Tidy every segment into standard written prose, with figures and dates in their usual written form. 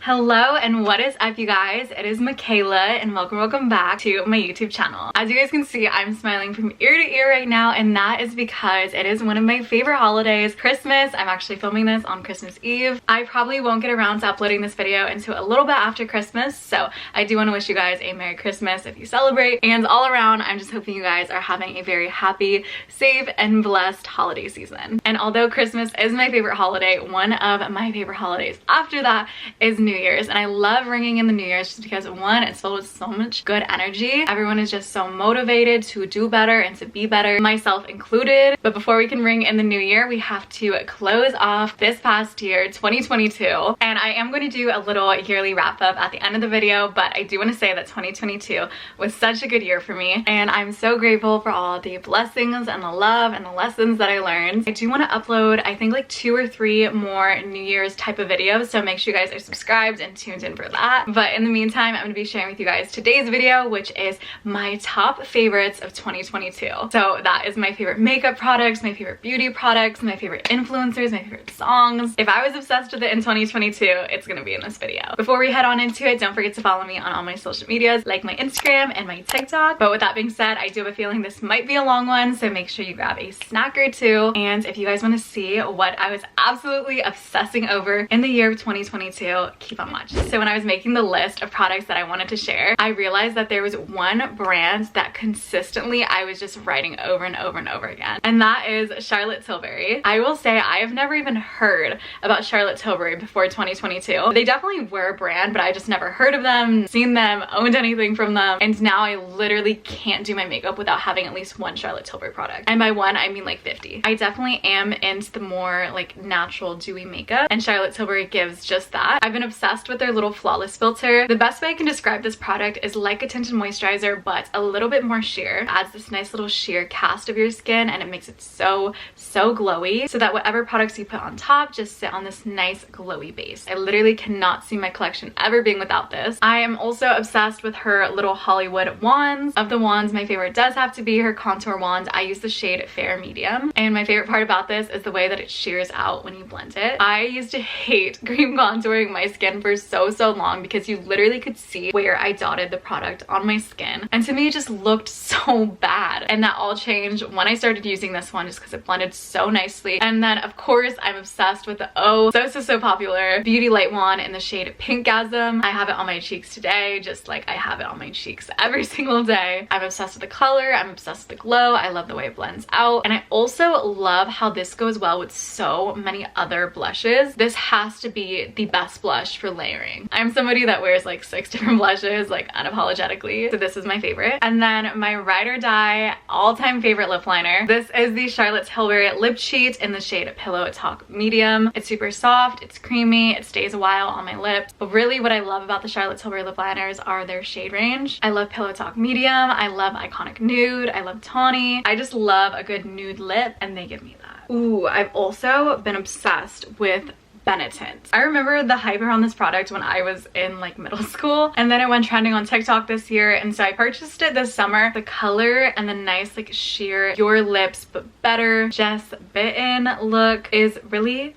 Hello and what is up, you guys? It is Michaela and welcome back to my YouTube channel. As you guys can see, I'm smiling from ear to ear right now, and that is because it is one of my favorite holidays, Christmas. I'm actually filming this on Christmas Eve. I probably won't get around to uploading this video until a little bit after Christmas, so I do want to wish you guys a Merry Christmas if you celebrate, and all around I'm just hoping you guys are having a very happy, safe, and blessed holiday season. And although Christmas is my favorite holiday, one of my favorite holidays after that is New Year's, and I love ringing in the New Year's just because, one, it's filled with so much good energy. Everyone is just so motivated to do better and to be better, myself included. But before we can ring in the new year, we have to close off this past year, 2022. And I am going to do a little yearly wrap up at the end of the video, but I do want to say that 2022 was such a good year for me, and I'm so grateful for all the blessings and the love and the lessons that I learned. I do want to upload, I think, like 2 or 3 more New Year's type of videos, so make sure you guys are subscribed and tuned in for that. But in the meantime, I'm going to be sharing with you guys today's video, which is my top favorites of 2022. So that is my favorite makeup products, my favorite beauty products, my favorite influencers, my favorite songs. If I was obsessed with it in 2022, it's going to be in this video. Before we head on into it, don't forget to follow me on all my social medias, like my Instagram and my TikTok. But with that being said, I do have a feeling this might be a long one, so make sure you grab a snack or two. And if you guys want to see what I was absolutely obsessing over in the year of 2022, keep on watching. So when I was making the list of products that I wanted to share, I realized that there was one brand that consistently I was just writing over and over and over again, and that is Charlotte Tilbury. I will say I have never even heard about Charlotte Tilbury before 2022. They definitely were a brand, but I just never heard of them, seen them, owned anything from them, and now I literally can't do my makeup without having at least one Charlotte Tilbury product. And by one, I mean like 50. I definitely am into the more like natural dewy makeup, and Charlotte Tilbury gives just that. I've been obsessed with their little flawless filter. The best way I can describe this product is like a tinted moisturizer, but a little bit more sheer. It adds this nice little sheer cast of your skin, and it makes it so glowy, so that whatever products you put on top just sit on this nice glowy base. I literally cannot see my collection ever being without this. I am also obsessed with her little Hollywood wands. Of the wands, my favorite does have to be her contour wand. I use the shade Fair Medium, and my favorite part about this is the way that it shears out when you blend it. I used to hate cream contouring my skin for so long because you literally could see where I dotted the product on my skin, and to me it just looked so bad. And that all changed when I started using this one, just because it blended so nicely. And then of course I'm obsessed with the so popular Beauty Light wand in the shade Pinkgasm. I have it on my cheeks today, just like I have it on my cheeks every single day. I'm obsessed with the color, I'm obsessed with the glow, I love the way it blends out, and I also love how this goes well with so many other blushes. This has to be the best blush for layering. I'm somebody that wears like 6 different blushes, like unapologetically, so this is my favorite. And then my ride or die all-time favorite lip liner. This is the Charlotte Tilbury Lip Cheat in the shade Pillow Talk Medium. It's super soft, it's creamy, it stays a while on my lips. But really what I love about the Charlotte Tilbury lip liners are their shade range. I love Pillow Talk Medium, I love Iconic Nude, I love Tawny. I just love a good nude lip, and they give me that. Ooh, I've also been obsessed with Benetint. I remember the hype around this product when I was in like middle school, and then it went trending on TikTok this year, and so I purchased it this summer. The color and the nice like sheer your lips but better just bitten look is really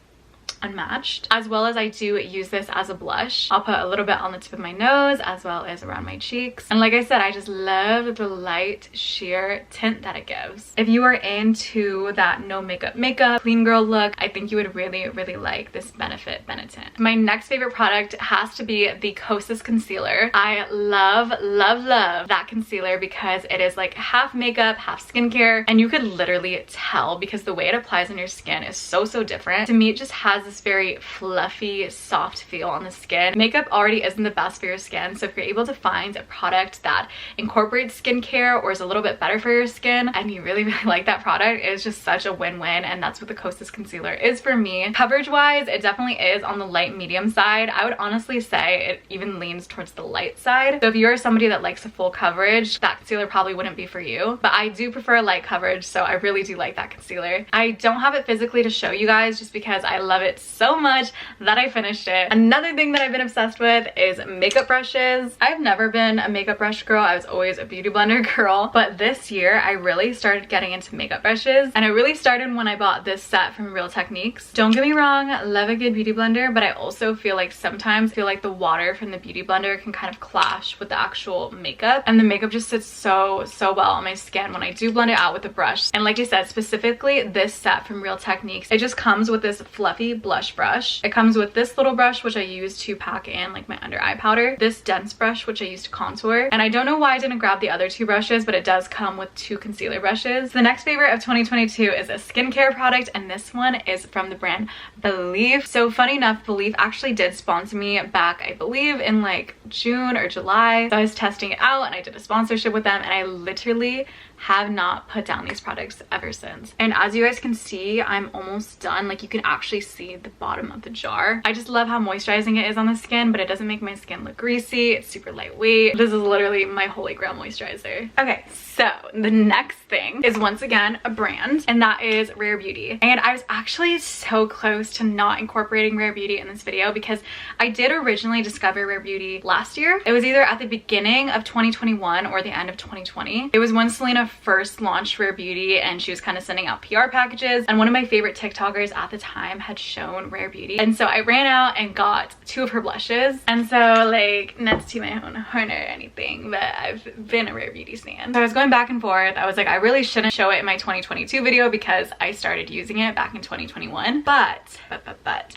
unmatched, as well as I do use this as a blush. I'll put a little bit on the tip of my nose as well as around my cheeks, and like I said, I just love the light sheer tint that it gives. If you are into that no makeup clean girl look, I think you would really like this Benetint. My next favorite product has to be the Kosas concealer. I love that concealer because it is like half makeup, half skincare, and you could literally tell because the way it applies on your skin is so different. To me, it just has this very fluffy, soft feel on the skin. Makeup already isn't the best for your skin, so if you're able to find a product that incorporates skincare or is a little bit better for your skin and you really like that product, it's just such a win-win, and that's what the Kosas concealer is for me. Coverage wise, it definitely is on the light medium side. I would honestly say it even leans towards the light side, so if you are somebody that likes a full coverage, that concealer probably wouldn't be for you, but I do prefer light coverage, so I really do like that concealer. I don't have it physically to show you guys just because I love it it so much that I finished it. Another thing that I've been obsessed with is makeup brushes. I've never been a makeup brush girl. I was always a beauty blender girl, but this year I really started getting into makeup brushes, and it really started when I bought this set from Real Techniques. Don't get me wrong, love a good beauty blender, but I also feel like sometimes the water from the beauty blender can kind of clash with the actual makeup, and the makeup just sits so well on my skin when I do blend it out with the brush. And like I said, specifically this set from Real Techniques, it just comes with this fluffy blush brush. It comes with this little brush which I use to pack in like my under eye powder, this dense brush which I use to contour, and I don't know why I didn't grab the other two brushes, but it does come with two concealer brushes. The next favorite of 2022 is a skincare product, and this one is from the brand Believe. So funny enough, Believe actually did sponsor me back, I believe in like June or July. So I was testing it out and I did a sponsorship with them, and I literally have not put down these products ever since. And as you guys can see, I'm almost done. Like, you can actually see the bottom of the jar. I just love how moisturizing it is on the skin, but it doesn't make my skin look greasy. It's super lightweight. This is literally my holy grail moisturizer. Okay, so the next thing is once again a brand, and that is Rare Beauty. And I was actually so close to not incorporating Rare Beauty in this video because I did originally discover Rare Beauty last year. It was either at the beginning of 2021 or the end of 2020. It was when Selena first launched Rare Beauty and she was kind of sending out PR packages, and one of my favorite TikTokers at the time had shown Rare Beauty, and so I ran out and got two of her blushes. And so, like, not to my own horn or anything, but I've been a Rare Beauty stan. So I was going back and forth. I was like, I really shouldn't show it in my 2022 video because I started using it back in 2021, but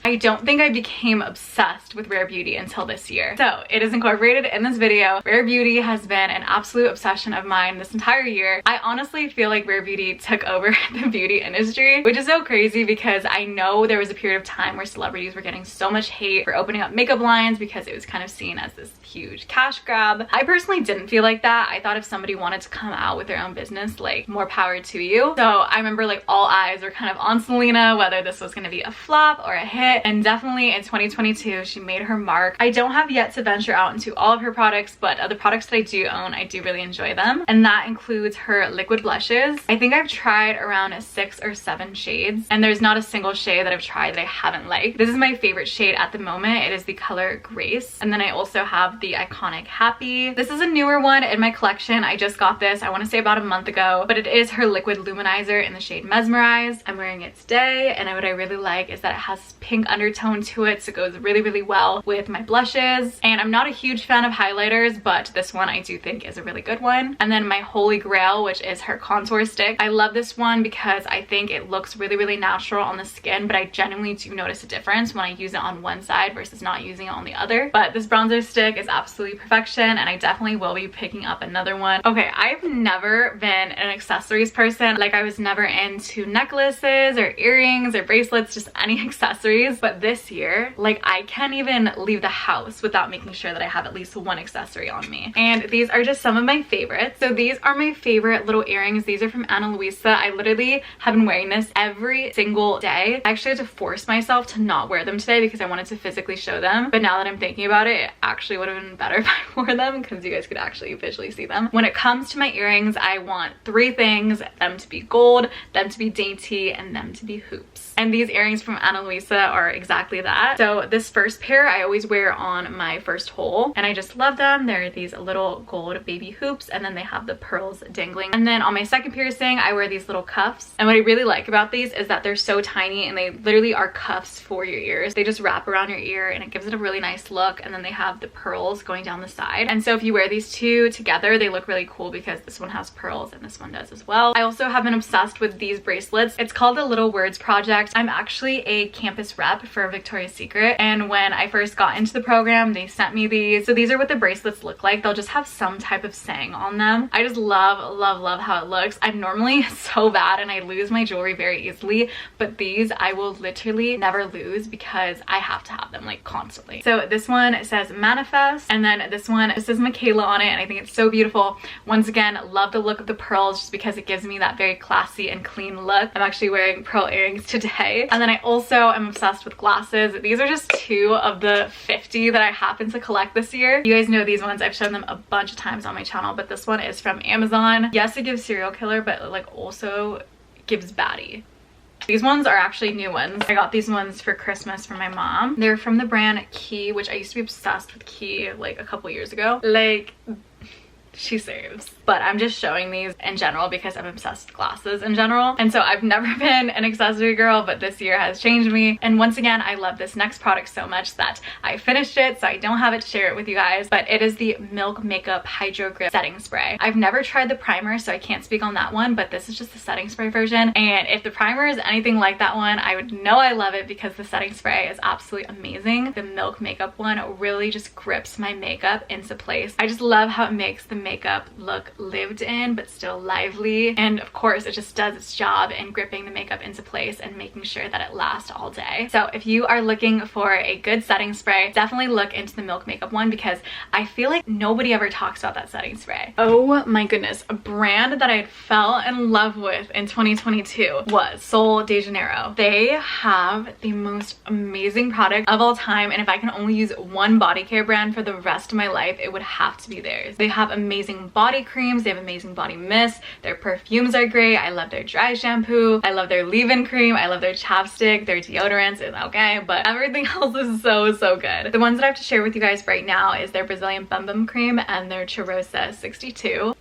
I don't think I became obsessed with Rare Beauty until this year. So it is incorporated in this video. Rare Beauty has been an absolute obsession of mine this entire year. I honestly feel like Rare Beauty took over the beauty industry, which is so crazy because I know there was a period of time where celebrities were getting so much hate for opening up makeup lines because it was kind of seen as this huge cash grab. I personally didn't feel like that. I thought if somebody wanted to come out with their own business, like, more power to you. So I remember like all eyes were kind of on Selena, whether this was going to be a flop or a hit, and definitely in 2022 she made her mark. I don't have yet to venture out into all of her products, but the products that I do own, I do really enjoy them, and that includes her liquid blushes. I think I've tried around 6 or 7 shades, and there's not a single shade that I've tried that I haven't liked. This is my favorite shade at the moment. It is the color Grace, and then I also have the iconic Happy. This is a newer one in my collection. I just got this, I want to say about a month ago, but it is her liquid luminizer in the shade Mesmerize. I'm wearing it today, and what I really like is that it has pink undertone to it, so it goes really well with my blushes. And I'm not a huge fan of highlighters, but this one I do think is a really good one. And then my holy grail, which is her contour stick. I love this one because I think it looks really natural on the skin, but I genuinely do notice a difference when I use it on one side versus not using it on the other. But this bronzer stick is absolutely perfection, and I definitely will be picking up another one. Okay, I've never been an accessories person. Like, I was never into necklaces or earrings or bracelets, just any accessories. But this year, like, I can't even leave the house without making sure that I have at least one accessory on me. And these are just some of my favorites. So these are my favorite little earrings. These are from Ana Luisa. I literally have been wearing this every single day. I actually had to force myself to not wear them today because I wanted to physically show them. But now that I'm thinking about it, it actually would have been better if I wore them because you guys could actually visually see them. When it comes to my earrings, I want 3 things: them to be gold, them to be dainty, and them to be hoops. And these earrings from Ana Luisa are exactly that. So this first pair I always wear on my first hole, and I just love them. They're these little gold baby hoops, and then they have the pearls dangling. And then on my second piercing, I wear these little cuffs. And what I really like about these is that they're so tiny, and they literally are cuffs for your ears. They just wrap around your ear, and it gives it a really nice look. And then they have the pearls going down the side. And so if you wear these two together, they look really cool because this one has pearls and this one does as well. I also have been obsessed with these bracelets. It's called the Little Words Project. I'm actually a campus rep for Victoria's Secret, and when I first got into the program, they sent me these. So these are what the bracelets look like. They'll just have some type of saying on them. I just love how it looks. I'm normally so bad and I lose my jewelry very easily, but these I will literally never lose because I have to have them like constantly. So this one says manifest, and then this one, this is Michaela on it, and I think it's so beautiful. Once again, love the look of the pearls just because it gives me that very classy and clean look. I'm actually wearing pearl earrings today. And then I also am obsessed with glasses. These are just 2 of the 50 that I happen to collect this year. You guys know these ones. I've shown them a bunch of times on my channel, but this one is from Amazon. Yes, it gives serial killer, but it like also gives baddie. These ones are actually new ones. I got these ones for Christmas from my mom. They're from the brand Key, which I used to be obsessed with Key like a couple years ago. Like, she saves. But I'm just showing these in general because I'm obsessed with glasses in general. And so I've never been an accessory girl, but this year has changed me. And once again, I love this next product so much that I finished it, so I don't have it to share it with you guys, but it is the Milk Makeup Hydro Grip Setting Spray. I've never tried the primer, so I can't speak on that one, but this is just the setting spray version. And if the primer is anything like that one, I would know I love it because the setting spray is absolutely amazing. The Milk Makeup one really just grips my makeup into place. I just love how it makes the makeup look lived in but still lively, and of course it just does its job in gripping the makeup into place and making sure that it lasts all day. So if you are looking for a good setting spray, definitely look into the Milk Makeup one because I feel like nobody ever talks about that setting spray. Oh my goodness, a brand that I fell in love with in 2022 was Sol de Janeiro. They have the most amazing product of all time, and if I can only use one body care brand for the rest of my life, it would have to be theirs. They have amazing body creams, they have amazing body mist, their perfumes are great, I love their dry shampoo, I love their leave-in cream, I love their chapstick, their deodorants is okay, but everything else is so good. The ones that I have to share with you guys right now is their Brazilian Bum Bum cream and their Cheirosa 62.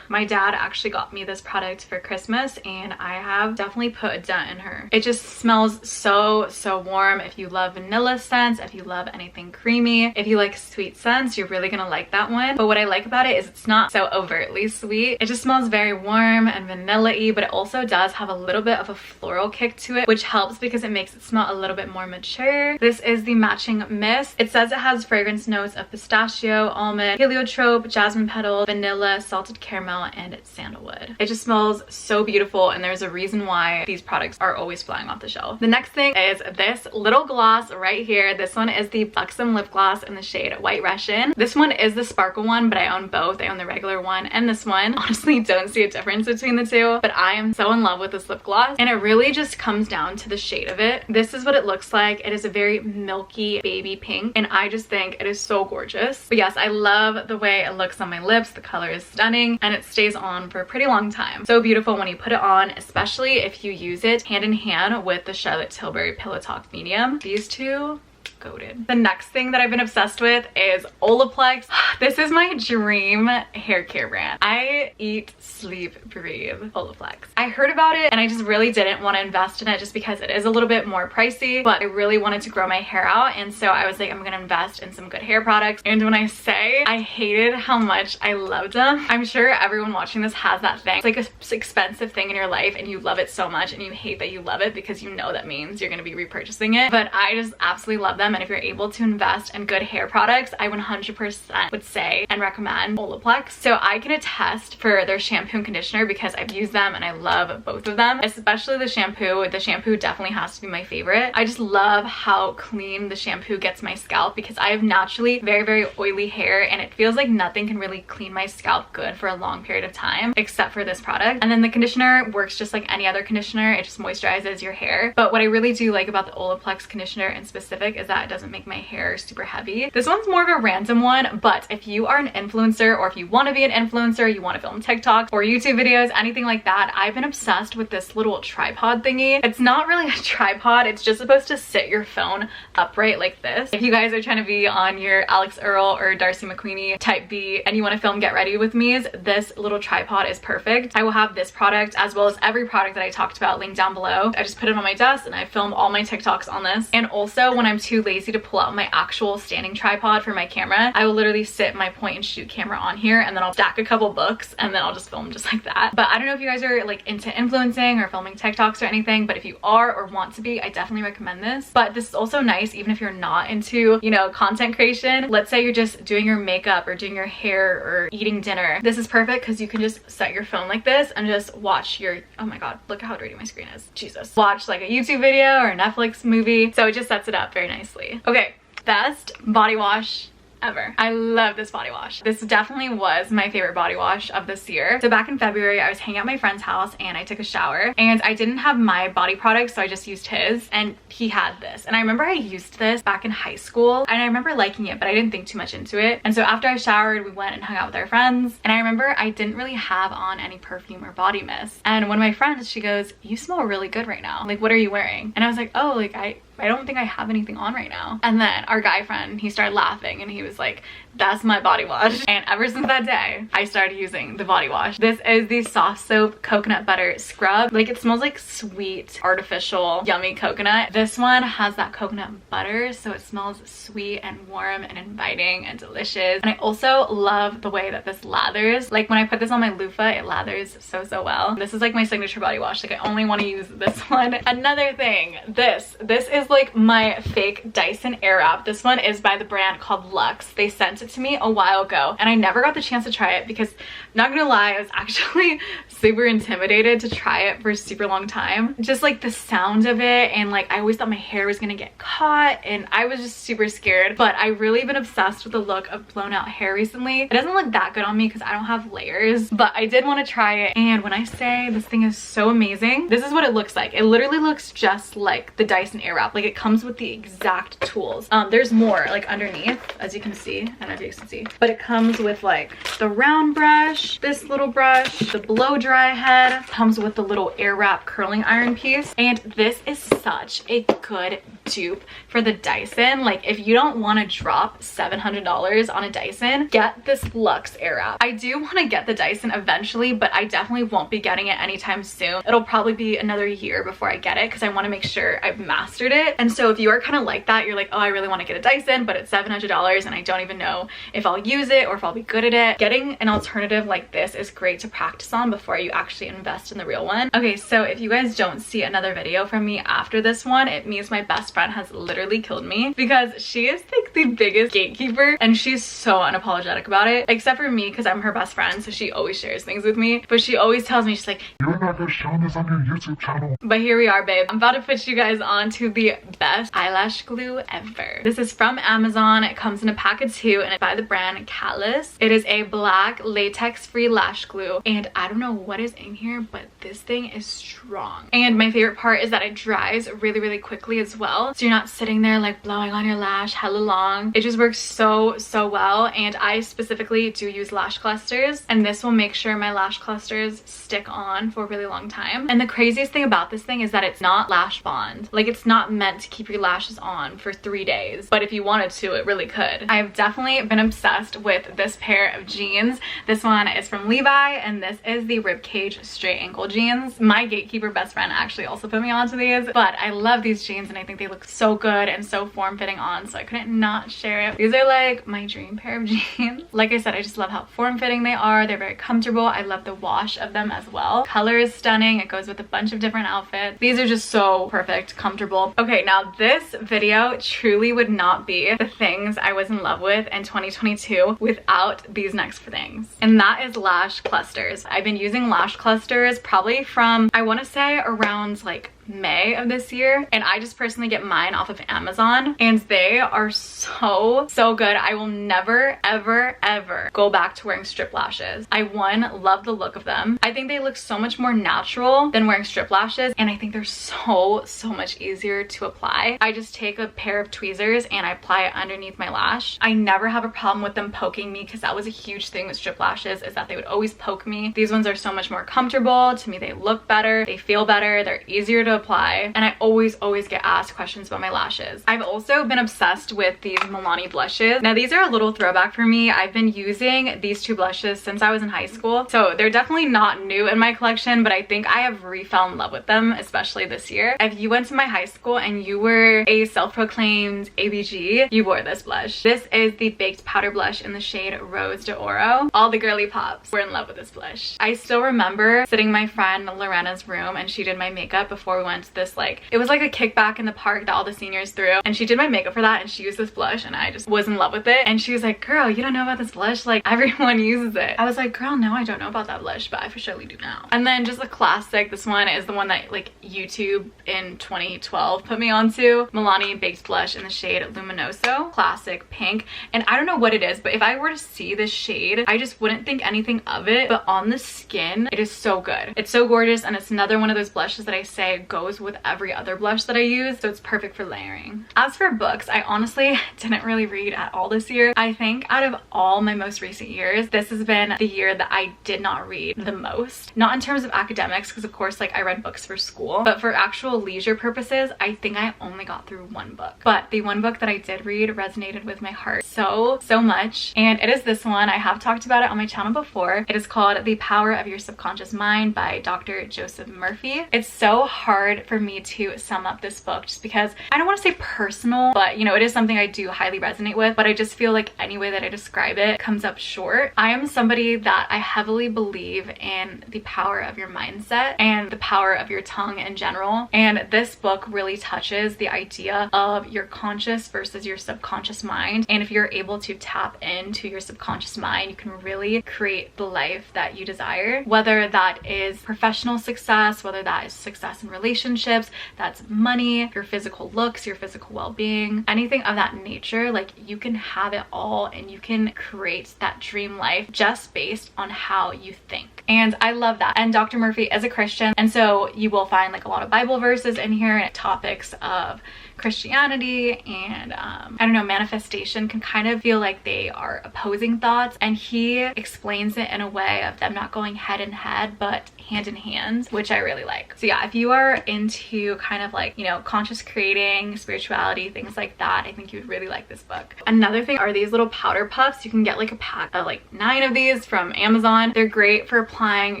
My dad actually got me this product for Christmas and I have definitely put a dent in her. It just smells so warm. If you love vanilla scents, if you love anything creamy, if you like sweet scents, you're really gonna like that one. But what I like about it is it's not so overtly sweet. It just smells very warm and vanilla-y, but it also does have a little bit of a floral kick to it, which helps because it makes it smell a little bit more mature. This is the matching mist. It says it has fragrance notes of pistachio, almond, heliotrope, jasmine petals, vanilla, salted caramel, and sandalwood. It just smells so beautiful, and there's a reason why these products are always flying off the shelf. The next thing is this little gloss right here. This one is the Buxom lip gloss in the shade White Russian. This one is the sparkle one, but I own both. I own the regular one and this one. Honestly, don't see a difference between the two, but I am so in love with this lip gloss, and it really just comes down to the shade of it. This is what it looks like. It is a very milky baby pink, and I just think it is so gorgeous. But yes, I love the way it looks on my lips. The color is stunning, and it stays on for a pretty long time. So beautiful when you put it on, especially if you use it hand in hand with the Charlotte Tilbury Pillow Talk Medium. These two, goated. The next thing that I've been obsessed with is Olaplex. This is my dream hair care brand. I eat, sleep, breathe Olaplex. I heard about it and I just really didn't want to invest in it just because it is a little bit more pricey, but I really wanted to grow my hair out, and so I was like, I'm gonna invest in some good hair products. And when I say I hated how much I loved them, I'm sure everyone watching this has that thing. It's like an expensive thing in your life and you love it so much and you hate that you love it because you know that means you're gonna be repurchasing it. But I just absolutely love them, and if you're able to invest in good hair products, I 100% would say and recommend Olaplex. So I can attest for their shampoo and conditioner because I've used them and I love both of them, especially the shampoo. The shampoo definitely has to be my favorite. I just love how clean the shampoo gets my scalp because I have naturally very oily hair, and it feels like nothing can really clean my scalp good for a long period of time except for this product. And then the conditioner works just like any other conditioner. It just moisturizes your hair. But what I really do like about the Olaplex conditioner in specific is that it doesn't make my hair super heavy. This one's more of a random one, but if you are an influencer, or if you want to be an influencer, you want to film TikTok or YouTube videos, anything like that, I've been obsessed with this little tripod thingy. It's not really a tripod, it's just supposed to sit your phone upright like this. If you guys are trying to be on your Alex Earl or Darcy McQueenie type B and you want to film Get Ready With Me's, this little tripod is perfect. I will have this product as well as every product that I talked about linked down below. I just put it on my desk and I film all my TikToks on this. And also when I'm too lazy to pull out my actual standing tripod for my camera, I will literally sit my point and shoot camera on here, and then I'll stack a couple books and then I'll just film just like that. But I don't know if you guys are like into influencing or filming TikToks or anything, but if you are or want to be, I definitely recommend this. But this is also nice even if you're not into, you know, content creation. Let's say you're just doing your makeup or doing your hair or eating dinner. This is perfect because you can just set your phone like this and just watch your, oh my god, look how dirty my screen is, Jesus. Watch like a YouTube video or a Netflix movie. So it just sets it up very nicely. Okay, best body wash ever. I love this body wash. This definitely was my favorite body wash of this year. So back in February, I was hanging out at my friend's house and I took a shower and I didn't have my body product, so I just used his, and he had this. And I remember I used this back in high school and I remember liking it, but I didn't think too much into it. And so after I showered, we went and hung out with our friends, and I remember I didn't really have on any perfume or body mist. And one of my friends, she goes, "You smell really good right now. Like, what are you wearing?" And I was like, "Oh, like I don't think I have anything on right now." And then our guy friend, he started laughing and he was like, "That's my body wash." And ever since that day, I started using the body wash. This is the Soft Soap Coconut Butter Scrub. Like, it smells like sweet, artificial, yummy coconut. This one has that coconut butter, so it smells sweet and warm and inviting and delicious. And I also love the way that this lathers. Like, when I put this on my loofah, it lathers so well. This is like my signature body wash. Like, I only want to use this one. Another thing, this is like my fake Dyson Airwrap. This one is by the brand called Luxe. They sent it to me a while ago and I never got the chance to try it because, not gonna lie, I was actually super intimidated to try it for a super long time. Just like the sound of it, and like I always thought my hair was gonna get caught and I was just super scared. But I've really been obsessed with the look of blown out hair recently. It doesn't look that good on me because I don't have layers, but I did want to try it. And when I say this thing is so amazing, this is what it looks like. It literally looks just like the Dyson Airwrap. Like, it comes with the exact tools. There's more like underneath, as you can see. I don't know if you can see, but it comes with like the round brush, this little brush, the blow dry head, comes with the little Airwrap curling iron piece. And this is such a good dupe for the Dyson. Like, if you don't want to drop $700 on a Dyson, get this Luxe Airwrap. I do want to get the Dyson eventually, but I definitely won't be getting it anytime soon. It'll probably be another year before I get it because I want to make sure I've mastered it. And so if you are kind of like that, you're like, "Oh, I really want to get a Dyson, but it's $700 and I don't even know if I'll use it or if I'll be good at it," getting an alternative like this is great to practice on before you actually invest in the real one. Okay, so if you guys don't see another video from me after this one, it means my best friend has literally killed me because she is like the biggest gatekeeper and she's so unapologetic about it, except for me because I'm her best friend, so she always shares things with me. But she always tells me, she's like, "You're not gonna show this on your YouTube channel." But here we are, babe. I'm about to put you guys on to the best eyelash glue ever. This is from Amazon. It comes in a pack of 2 and it's by the brand Callus. It is a black latex-free lash glue, and I don't know what is in here, but this thing is strong. And my favorite part is that it dries really quickly as well, so you're not sitting there like blowing on your lash hella long. It just works so well. And I specifically do use lash clusters, and this will make sure my lash clusters stick on for a really long time. And the craziest thing about this thing is that it's not lash bond. Like, it's not meant to keep your lashes on for 3 days, but if you wanted to, it really could. I've definitely been obsessed with this pair of jeans. This one is from Levi, and this is the Ribcage straight ankle jeans. My gatekeeper best friend actually also put me onto these, but I love these jeans and I think they look so good and so form-fitting on, so I couldn't not share it. These are like my dream pair of jeans. Like I said, I just love how form-fitting they are. They're very comfortable. I love the wash of them as well. Color is stunning. It goes with a bunch of different outfits. These are just so perfect, comfortable. Okay, now this video truly would not be the things I was in love with in 2022 without these next things, and that is lash clusters. I've been using lash clusters probably from, I want to say, around like May of this year, and I just personally get mine off of Amazon, and they are so good. I will never ever go back to wearing strip lashes. I love the look of them. I think they look so much more natural than wearing strip lashes, and I think they're so much easier to apply. I just take a pair of tweezers and I apply it underneath my lash. I never have a problem with them poking me, because that was a huge thing with strip lashes, is that they would always poke me. These ones are so much more comfortable. To me, they look better, they feel better, they're easier to apply, and I always get asked questions about my lashes. I've also been obsessed with these Milani blushes. Now, these are a little throwback for me. I've been using these 2 blushes since I was in high school, so they're definitely not new in my collection, but I think I have re-fell in love with them, especially this year. If you went to my high school and you were a self-proclaimed ABG, you wore this blush. This is the Baked Powder Blush in the shade Rose de Oro. All the girly pops were in love with this blush. I still remember sitting in my friend Lorena's room and she did my makeup before we went to this, like, it was like a kickback in the park that all the seniors threw, and she did my makeup for that, and she used this blush, and I just was in love with it. And she was like, girl, you don't know about this blush? Like, everyone uses it. I was like, girl, no, I don't know about that blush, but I for surely do now. And then just a classic, this one is the one that like YouTube in 2012 put me onto. Milani Baked Blush in the shade Luminoso. Classic pink. And I don't know what it is, but if I were to see this shade, I just wouldn't think anything of it. But on the skin, it is so good. It's so gorgeous, and it's another one of those blushes that I say goes with every other blush that I use, so it's perfect for layering. As for books, I honestly didn't really read at all this year. I think out of all my most recent years, this has been the year that I did not read the most. Not in terms of academics, because of course, like, I read books for school, but for actual leisure purposes, I think I only got through one book. But the one book that I did read resonated with my heart so much, and it is this one. I have talked about it on my channel before. It is called The Power of Your Subconscious Mind by Dr. Joseph Murphy. It's so hard for me to sum up this book just because I don't want to say personal, but you know, it is something I do highly resonate with, but I just feel like any way that I describe it comes up short. I am somebody that I heavily believe in the power of your mindset and the power of your tongue in general, and this book really touches the idea of your conscious versus your subconscious mind. And if you're able to tap into your subconscious mind, you can really create the life that you desire, whether that is professional success, whether that is success in relationships, that's money, your physical looks, your physical well-being, anything of that nature. Like, you can have it all, and you can create that dream life just based on how you think. And I love that. And Dr. Murphy is a Christian, and so you will find like a lot of Bible verses in here, and topics of Christianity and I don't know, manifestation can kind of feel like they are opposing thoughts, and he explains it in a way of them not going head in head but hand in hand, which I really like. So yeah, if you are into kind of like, you know, conscious creating, spirituality, things like that, I think you would really like this book. Another thing are these little powder puffs. You can get like a pack of like 9 of these from Amazon. They're great for applying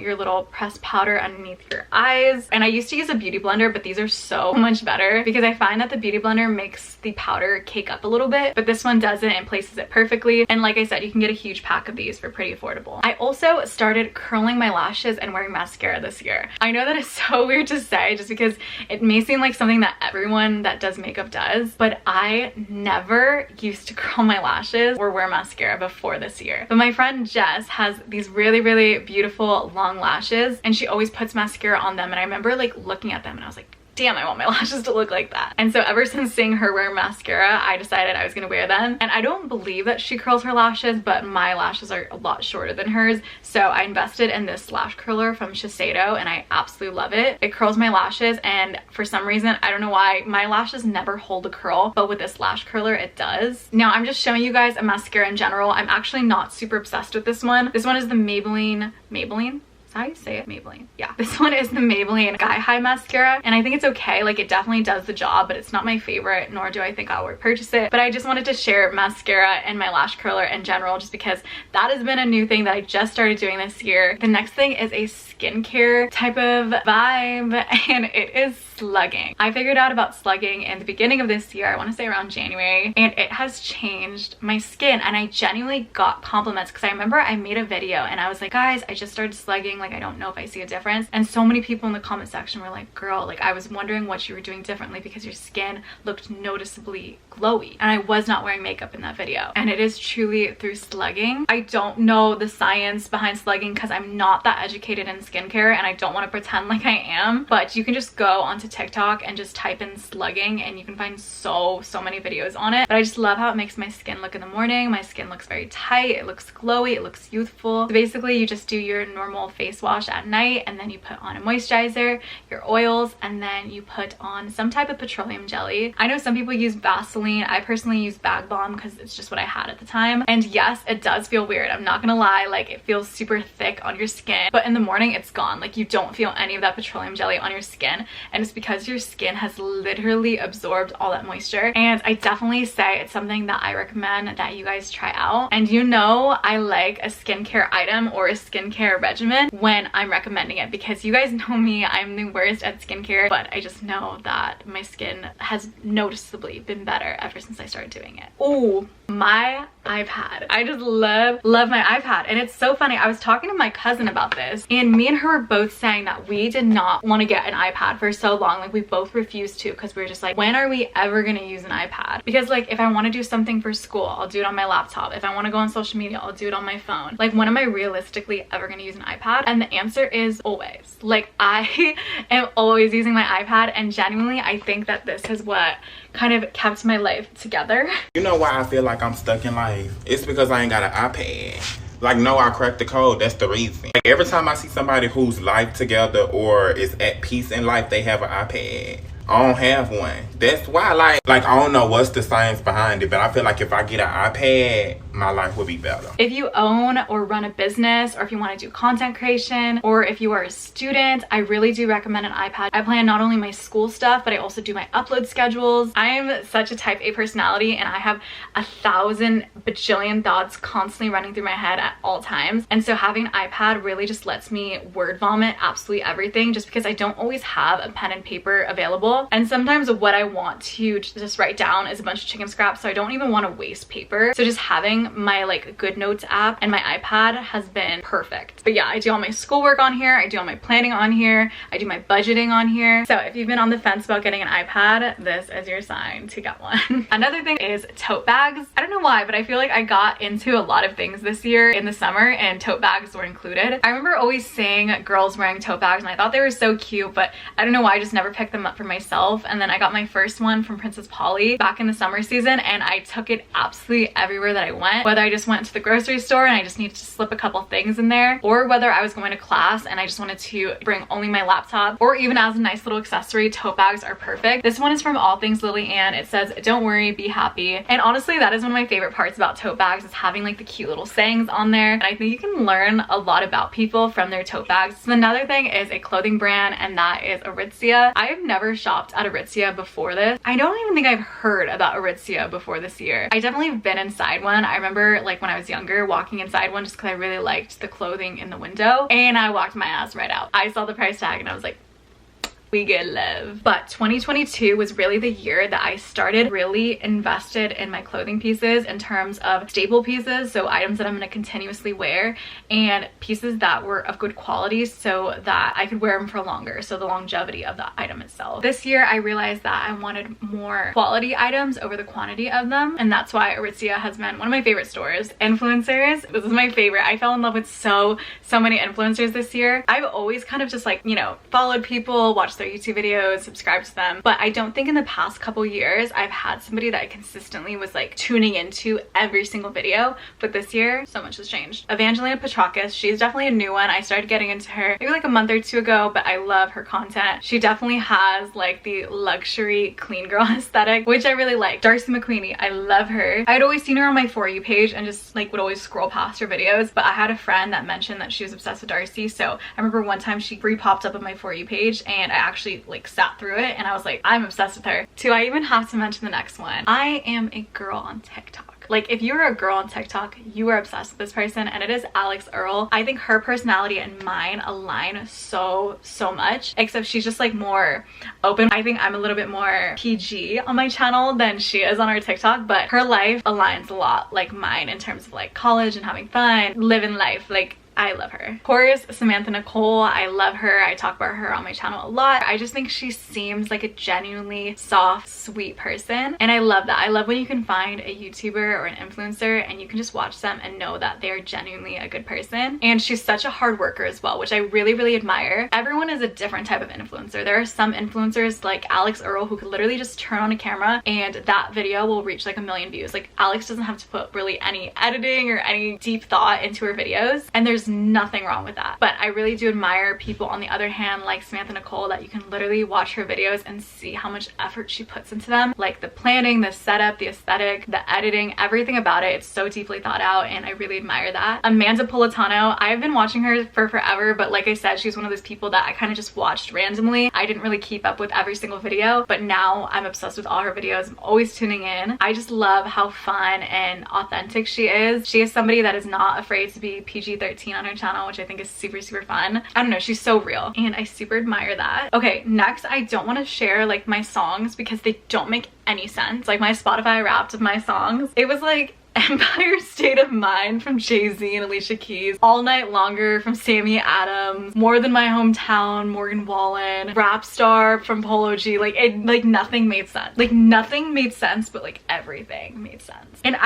your little pressed powder underneath your eyes, and I used to use a beauty blender, but these are so much better because I find that the beauty blender makes the powder cake up a little bit, but this one doesn't and places it perfectly. And like I said, you can get a huge pack of these for pretty affordable. I also started curling my lashes and wearing mascara this year. I know that is so weird to say just because it may seem like something that everyone that does makeup does, but I never used to curl my lashes or wear mascara before this year. But my friend Jess has these really beautiful long lashes, and she always puts mascara on them, and I remember like looking at them and I was like, damn, I want my lashes to look like that. And so ever since seeing her wear mascara, I decided I was gonna wear them. And I don't believe that she curls her lashes, but my lashes are a lot shorter than hers. So I invested in this lash curler from Shiseido, and I absolutely love it. It curls my lashes, and for some reason, I don't know why, my lashes never hold a curl, but with this lash curler, it does. Now I'm just showing you guys a mascara in general. I'm actually not super obsessed with this one. This one is the Maybelline? How you say it? Maybelline. Yeah, this one is the Maybelline Sky High mascara, and I think it's okay. Like, it definitely does the job, but it's not my favorite, nor do I think I'll repurchase it. But I just wanted to share mascara and my lash curler in general, just because that has been a new thing that I just started doing this year. The next thing is a skincare type of vibe, and it is slugging. I figured out about slugging in the beginning of this year, I want to say around January, and it has changed my skin. And I genuinely got compliments because I remember I made a video and I was like, guys, I just started slugging, like I don't know if I see a difference. And so many people in the comment section were like, girl, like I was wondering what you were doing differently because your skin looked noticeably glowy. And I was not wearing makeup in that video, and it is truly through slugging. I don't know the science behind slugging because I'm not that educated in skincare, and I don't want to pretend like I am, but you can just go onto TikTok and just type in slugging and you can find so many videos on it. But I just love how it makes my skin look in the morning. My skin looks very tight, it looks glowy, it looks youthful. So basically you just do your normal face wash at night, and then you put on a moisturizer, your oils, and then you put on some type of petroleum jelly. I know some people use Vaseline. I personally use Bag Balm because it's just what I had at the time. And yes, it does feel weird, I'm not gonna lie, like it feels super thick on your skin, but in the morning it's gone. Like you don't feel any of that petroleum jelly on your skin, and it's because your skin has literally absorbed all that moisture. And I definitely say it's something that I recommend that you guys try out. And you know I like a skincare item or a skincare regimen when I'm recommending it, because you guys know me, I'm the worst at skincare, but I just know that my skin has noticeably been better ever since I started doing it. Oh, My iPad. I just love my iPad. And it's so funny. I was talking to my cousin about this, and me and her were both saying that we did not want to get an iPad for so long. Like we both refused to, because we were just like, when are we ever going to use an iPad? Because like if I want to do something for school, I'll do it on my laptop. If I want to go on social media, I'll do it on my phone. Like when am I realistically ever going to use an iPad? And the answer is always. Like I am always using my iPad, and genuinely I think that this is what kind of kept my life together. You know why I feel like I'm stuck in life? It's because I ain't got an iPad. Like, no, I cracked the code. That's the reason. Like, every time I see somebody who's life together or is at peace in life, they have an iPad. I don't have one. That's why, like I don't know what's the science behind it, but I feel like if I get an iPad, my life would be better. If you own or run a business, or if you want to do content creation, or if you are a student, I really do recommend an iPad. I plan not only my school stuff, but I also do my upload schedules. I am such a type A personality, and I have 1,000 bajillion thoughts constantly running through my head at all times. And so having an iPad really just lets me word vomit absolutely everything, just because I don't always have a pen and paper available. And sometimes what I want to just write down is a bunch of chicken scraps, so I don't even want to waste paper. So just having my like Good Notes app and my iPad has been perfect. But yeah, I do all my schoolwork on here, I do all my planning on here, I do my budgeting on here. So if you've been on the fence about getting an iPad, this is your sign to get one. Another thing is tote bags. I don't know why, but I feel like I got into a lot of things this year in the summer, and tote bags were included. I remember always seeing girls wearing tote bags, and I thought they were so cute, but I don't know why I just never picked them up for myself. And then I got my first one from Princess Polly back in the summer season, and I took it absolutely everywhere that I went. Whether I just went to the grocery store and I just needed to slip a couple things in there, or whether I was going to class and I just wanted to bring only my laptop, or even as a nice little accessory, tote bags are perfect. This one is from All Things Lily Ann. It says, "Don't worry, be happy." And honestly, that is one of my favorite parts about tote bags, is having like the cute little sayings on there. And I think you can learn a lot about people from their tote bags. So another thing is a clothing brand, and that is Aritzia. I have never shopped at Aritzia before this. I don't even think I've heard about Aritzia before this year. I definitely have been inside one. I remember like when I was younger walking inside one just because I really liked the clothing in the window, and I walked my ass right out. I saw the price tag and I was like, we get love. But 2022 was really the year that I started really invested in my clothing pieces in terms of staple pieces, so items that I'm going to continuously wear, and pieces that were of good quality so that I could wear them for longer, so the longevity of the item itself. This year I realized that I wanted more quality items over the quantity of them, and that's why Aritzia has been one of my favorite stores. Influencers, this is my favorite. I fell in love with so many influencers this year. I've always kind of just like, you know, followed people, watched their YouTube videos, subscribed to them, but I don't think in the past couple years I've had somebody that I consistently was like tuning into every single video. But this year so much has changed. Evangelina Petrakis, she's definitely a new one. I started getting into her maybe like a month or two ago, but I love her content. She definitely has like the luxury clean girl aesthetic, which I really like. Darcy McQueenie, I love her. I'd always seen her on my For You page and just like would always scroll past her videos, but I had a friend that mentioned that she was obsessed with Darcy, so I remember one time she re-popped up on my For You page and I actually like sat through it and I was like, I'm obsessed with her. Do I even have to mention the next one? I am a girl on TikTok. Like if you're a girl on TikTok, you are obsessed with this person, and it is Alex Earl. I think her personality and mine align so much, except she's just like more open. I think I'm a little bit more PG on my channel than she is on her TikTok, but her life aligns a lot like mine in terms of like college and having fun, living life. Like I love her. Of course, Samantha Nicole, I love her. I talk about her on my channel a lot. I just think she seems like a genuinely soft, sweet person, and I love that. I love when you can find a YouTuber or an influencer and you can just watch them and know that they're genuinely a good person. And she's such a hard worker as well, which I really admire. Everyone is a different type of influencer. There are some influencers like Alex Earl who could literally just turn on a camera and that video will reach like 1 million views. Like Alex doesn't have to put really any editing or any deep thought into her videos, and there's nothing wrong with that. But I really do admire people on the other hand like Samantha Nicole, that you can literally watch her videos and see how much effort she puts into them, like the planning, the setup, the aesthetic, the editing, everything about it. It's so deeply thought out, and I really admire that. Amanda Politano, I've been watching her for forever, but like I said, she's one of those people that I kind of just watched randomly. I didn't really keep up with every single video, but now I'm obsessed with all her videos. I'm always tuning in. I just love how fun and authentic she is. She is somebody that is not afraid to be PG-13 on her channel, which I think is super, super fun. I don't know, she's so real and I super admire that. Okay, next, I don't want to share like my songs because they don't make any sense. Like my Spotify Wrapped of my songs, it was like Empire State of Mind from Jay-Z and Alicia Keys, All Night Longer from Sammy Adams, More Than My Hometown, Morgan Wallen, Rap Star from Polo G. Like nothing made sense. Like nothing made sense, but like everything made sense. And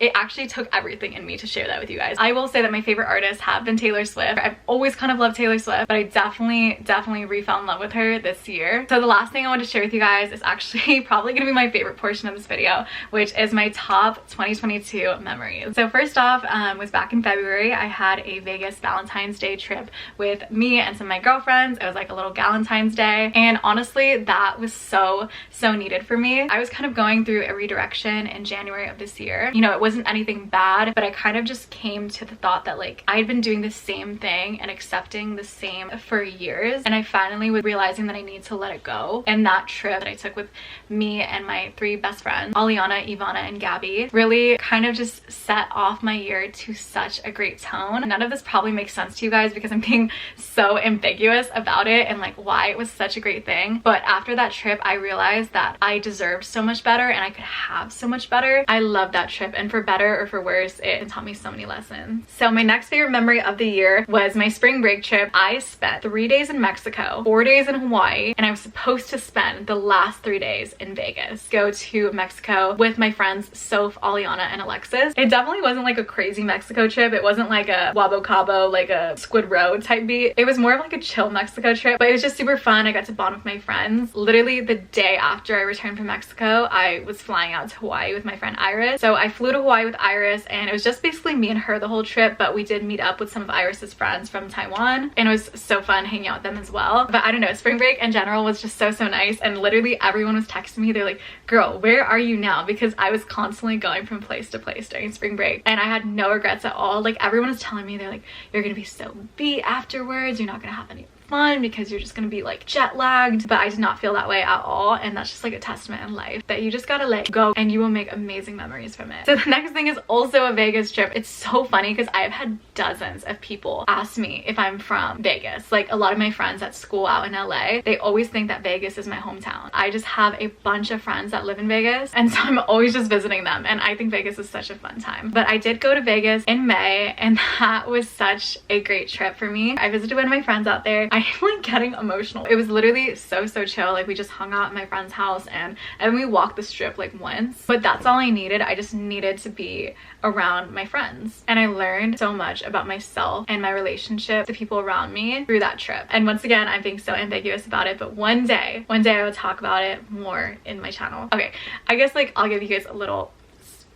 it actually took everything in me to share that with you guys. I will say that my favorite artists have been Taylor Swift. I've always kind of loved Taylor Swift, but I definitely re-fell in love with her this year. So the last thing I want to share with you guys is actually probably gonna be my favorite portion of this video, which is my top 2022 memories. So first off, was back in February. I had a Vegas Valentine's Day trip with me and some of my girlfriends. It was like a little Galentine's Day, and honestly that was so needed for me. I was kind of going through a redirection in January of this year. You know, it wasn't anything bad, but I kind of just came to the thought that like I had been doing the same thing and accepting the same for years, and I finally was realizing that I need to let it go. And that trip that I took with me and my 3 best friends, Aliana, Ivana, and Gabby, really kind of just set off my year to such a great tone. None of this probably makes sense to you guys because I'm being so ambiguous about it and like why it was such a great thing. But after that trip, I realized that I deserved so much better and I could have so much better. I love that trip, and for better or for worse, it taught me so many lessons. So my next favorite memory of the year was my spring break trip. I spent 3 days in Mexico, 4 days in Hawaii, and I was supposed to spend the last 3 days in Vegas. Go to Mexico with my friends Soph, Aliana, and Alexis. It definitely wasn't like a crazy Mexico trip. It wasn't like a Wabo Cabo, like a Squid Row type beat. It was more of like a chill Mexico trip, but it was just super fun. I got to bond with my friends. Literally the day after I returned from Mexico, I was flying out to Hawaii with my friend Iris. So I flew to Hawaii with Iris, and it was just basically me and her the whole trip, but we did meet up with some of Iris's friends from Taiwan, and it was so fun hanging out with them as well. But I don't know, spring break in general was just so nice, and literally everyone was texting me. They're like, girl, where are you now? Because I was constantly going from place to place during spring break, and I had no regrets at all. Like everyone was telling me, they're like, you're gonna be so beat afterwards, you're not gonna have any fun because you're just gonna be like jet lagged. But I did not feel that way at all, and that's just like a testament in life that you just gotta let go and you will make amazing memories from it. So the next thing is also a Vegas trip. It's so funny because I've had dozens of people ask me if I'm from Vegas. Like a lot of my friends at school out in LA, they always think that Vegas is my hometown. I just have a bunch of friends that live in Vegas, and so I'm always just visiting them, and I think Vegas is such a fun time. But I did go to Vegas in May, and that was such a great trip for me. I visited one of my friends out there. I'm like getting emotional. It was literally so chill. Like we just hung out at my friend's house, and we walked the strip like once, but that's all I needed. I just needed to be around my friends, and I learned so much about myself and my relationship to people around me through that trip. And once again, I'm being so ambiguous about it, but one day I will talk about it more in my channel. Okay, I guess like I'll give you guys a little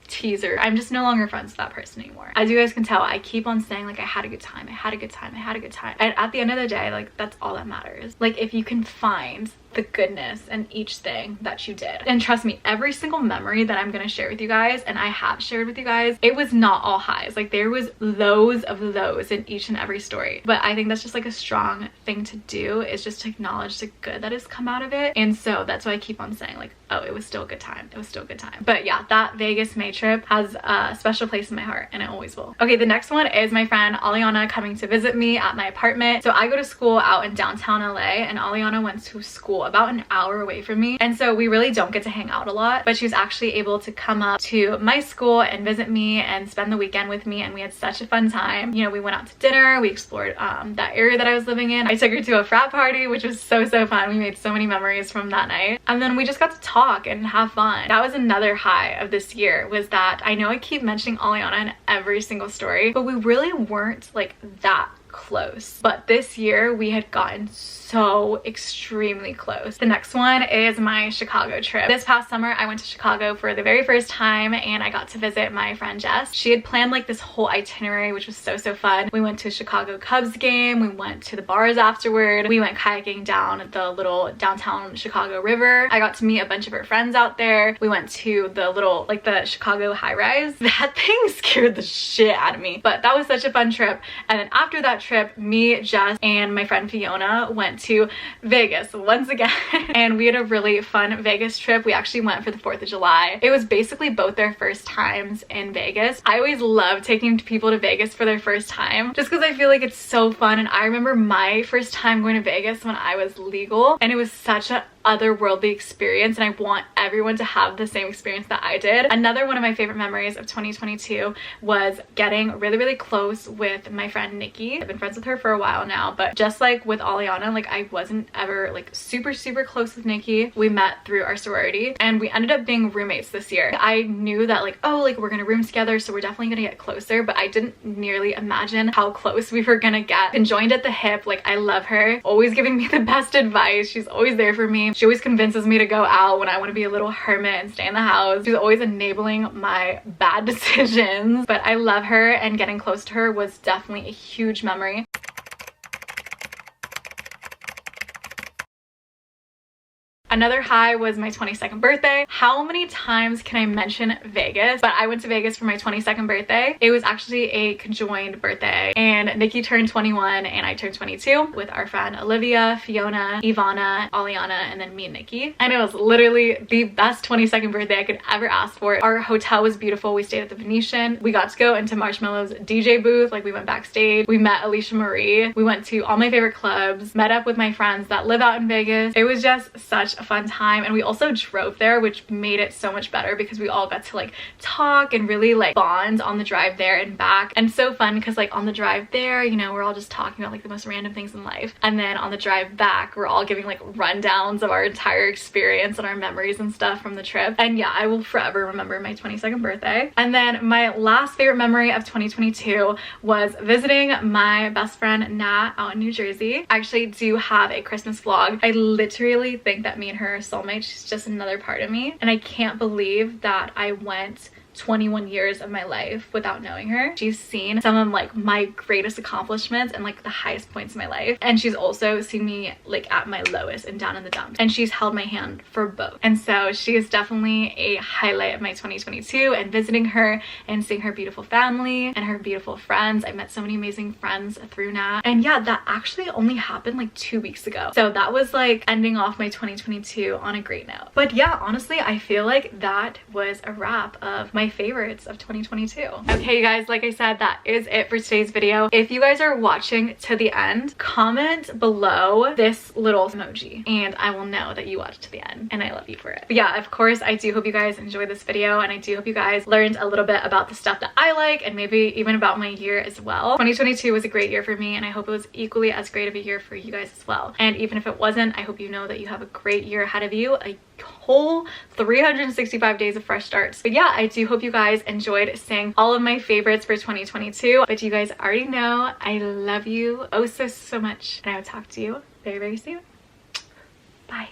teaser. I'm just no longer friends with that person anymore. As you guys can tell, I keep on saying like I had a good time, I had a good time, I had a good time, and at the end of the day, like that's all that matters. Like if you can find the goodness in each thing that you did, and trust me, every single memory that I'm gonna share with you guys, and I have shared with you guys, it was not all highs. Like there was lows of lows in each and every story, but I think that's just like a strong thing to do, is just to acknowledge the good that has come out of it. And so that's why I keep on saying like, oh, it was still a good time, it was still a good time. But yeah, that Vegas May trip has a special place in my heart, and it always will. Okay, the next one is my friend Aliana coming to visit me at my apartment. So I go to school out in downtown LA, and Aliana went to school about an hour away from me, and so we really don't get to hang out a lot, but she was actually able to come up to my school and visit me and spend the weekend with me, and we had such a fun time. You know, we went out to dinner, we explored that area that I was living in. I took her to a frat party, which was so fun. We made so many memories from that night, and then we just got to talk and have fun. That was another high of this year, was that I know I keep mentioning Aliana in every single story, but we really weren't like that close. But this year we had gotten so extremely close. The next one is my Chicago trip. This past summer I went to Chicago for the very first time, and I got to visit my friend Jess. She had planned like this whole itinerary, which was so fun. We went to a Chicago Cubs game, we went to the bars afterward, we went kayaking down the little downtown Chicago river. I got to meet a bunch of her friends out there. We went to the little like the Chicago high rise. That thing scared the shit out of me, but that was such a fun trip. And then after that that trip, me, Jess, and my friend Fiona went to Vegas once again. And we had a really fun Vegas trip. We actually went for the 4th of July. It was basically both their first times in Vegas. I always love taking people to Vegas for their first time just because I feel like it's so fun. And I remember my first time going to Vegas when I was legal, and it was such a otherworldly experience, and I want everyone to have the same experience that I did. Another one of my favorite memories of 2022 was getting really close with my friend Nikki. I've been friends with her for a while now, but just like with Aliana, like I wasn't ever like super close with Nikki. We met through our sorority and we ended up being roommates this year. I knew that like, oh, like we're gonna room together, so we're definitely gonna get closer, but I didn't nearly imagine how close we were gonna get. And joined at the hip. Like, I love her, always giving me the best advice. She's always there for me. She always convinces me to go out when I want to be a little hermit and stay in the house. She's always enabling my bad decisions, but I love her, and getting close to her was definitely a huge memory. Another high was my 22nd birthday. How many times can I mention Vegas? But I went to Vegas for my 22nd birthday. It was actually a conjoined birthday, and Nikki turned 21 and I turned 22 with our friend Olivia, Fiona, Ivana, Aliana, and then me and Nikki. And it was literally the best 22nd birthday I could ever ask for. Our hotel was beautiful. We stayed at the Venetian. We got to go into Marshmallow's DJ booth. Like, we went backstage. We met Alicia Marie. We went to all my favorite clubs, met up with my friends that live out in Vegas. It was just such a fun time, and we also drove there, which made it so much better because we all got to like talk and really like bond on the drive there and back. And so fun because like on the drive there, you know, we're all just talking about like the most random things in life, and then on the drive back we're all giving like rundowns of our entire experience and our memories and stuff from the trip. And yeah, I will forever remember my 22nd birthday. And then my last favorite memory of 2022 was visiting my best friend Nat out in New Jersey. I actually do have a Christmas vlog. I literally think that me and her are soulmates. She's just another part of me, and I can't believe that I went 21 years of my life without knowing her. She's seen some of like my greatest accomplishments and like the highest points in my life, and she's also seen me like at my lowest and down in the dumps, and she's held my hand for both. And so she is definitely a highlight of my 2022, and visiting her and seeing her beautiful family and her beautiful friends. I met so many amazing friends through Nat, and yeah, that actually only happened like 2 weeks ago, so that was like ending off my 2022 on a great note. But yeah, honestly, I feel like that was a wrap of my favorites of 2022. Okay, you guys, like I said, that is it for today's video. If you guys are watching to the end, comment below this little emoji and I will know that you watched to the end, and I love you for it. But yeah, of course, I do hope you guys enjoyed this video, and I do hope you guys learned a little bit about the stuff that I like, and maybe even about my year as well. 2022 was a great year for me, and I hope it was equally as great of a year for you guys as well. And even if it wasn't, I hope you know that you have a great year ahead of you, a whole 365 days of fresh starts. But yeah, I do hope you guys enjoyed seeing all of my favorites for 2022. But you guys already know I love you oh so much, and I will talk to you very soon. Bye.